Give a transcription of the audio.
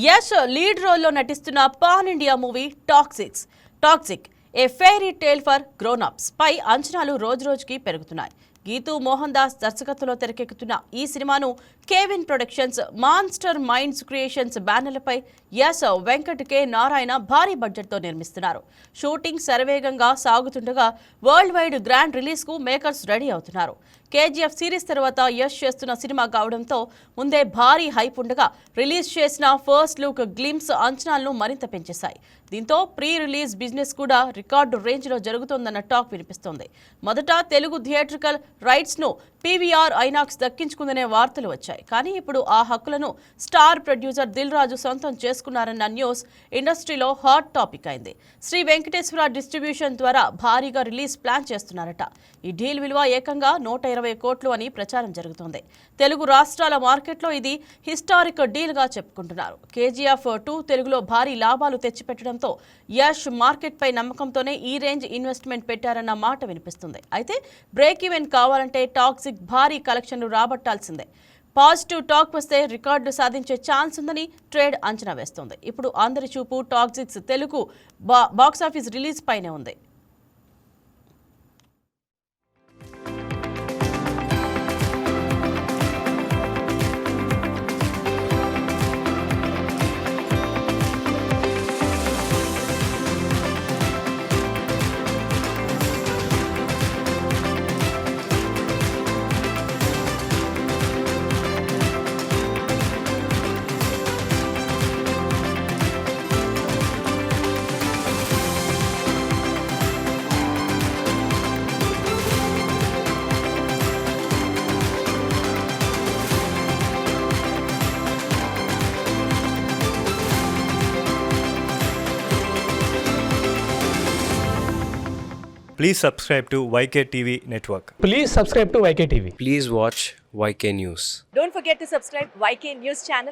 Yash lead రోల్లో నటిస్తున్న pan India movie Toxic a fairy tale for grown ups పై అంచనాలు రోజురోజుకి పెరుగుతున్నాయి. గీతూ మోహన్ దాస్ దర్శకత్వంలో తెరకెక్కుతున్న ఈ సినిమాను KVN productions, monster minds creations బ్యానర్లపై యశ్, వెంకట్ కె నారాయణ భారీ బడ్జెట్తో నిర్మిస్తున్నారు. షూటింగ్ శరవేగంగా సాగుతుండగా వరల్డ్ వైడ్ గ్రాండ్ రిలీజ్కు మేకర్స్ రెడీ అవుతున్నారు. కేజీఎఫ్ సిరీస్ తర్వాత యశ్ చేస్తున్న సినిమా కావడంతో ముందే భారీ హైప్ ఉండగా రిలీజ్ చేసిన ఫస్ట్ లుక్ గ్లిమ్స్ అంచనాలను మరింత పెంచేశాయి. దీంతో ప్రీ రిలీజ్ బిజినెస్ కూడా రికార్డు రేంజ్లో జరుగుతోందన్న టాక్ వినిపిస్తోంది. మొదట తెలుగు థియేట్రికల్ రైట్స్ను పీవీఆర్ ఐనాక్స్ దక్కించుకుందనే వార్తలు వచ్చాయి. కానీ ఇప్పుడు ఆ హక్కులను స్టార్ ప్రొడ్యూసర్ దిల్ రాజు సొంతం చేసుకున్నారన్న న్యూస్ ఇండస్ట్రీలో హాట్ టాపిక్ అయింది. శ్రీ వెంకటేశ్వర డిస్ట్రిబ్యూషన్ ద్వారా భారీగా రిలీజ్ ప్లాన్ చేస్తున్నారట. ఈ డీల్ విలువ ఏకంగా 120 కోట్లు అని ప్రచారం జరుగుతోంది. తెలుగు రాష్ట్రాల మార్కెట్లో ఇది హిస్టారిక్ డీల్గా చెప్పుకుంటున్నారు. కేజీఎఫ్ 2 తెలుగులో భారీ లాభాలు తెచ్చిపెట్టడంతో యష్ మార్కెట్పై నమ్మకంతోనే ఈ రేంజ్ ఇన్వెస్ట్మెంట్ పెట్టారన్న మాట వినిపిస్తుంది. అయితే బ్రేక్ ఈవెన్ కావాలంటే టాక్సిక్ భారీ కలెక్షన్లు రాబట్టాల్సిందే. పాజిటివ్ టాక్ వస్తే రికార్డు సాధించే ఛాన్స్ ఉందని ట్రేడ్ అంచనా వేస్తోంది. ఇప్పుడు అందరి చూపు టాక్సిక్స్ తెలుగు బాక్సాఫీస్ రిలీజ్ పైనే ఉంది. Please subscribe to YK TV Network. Please subscribe to YK TV. Please watch YK News. Don't forget to subscribe YK News channel.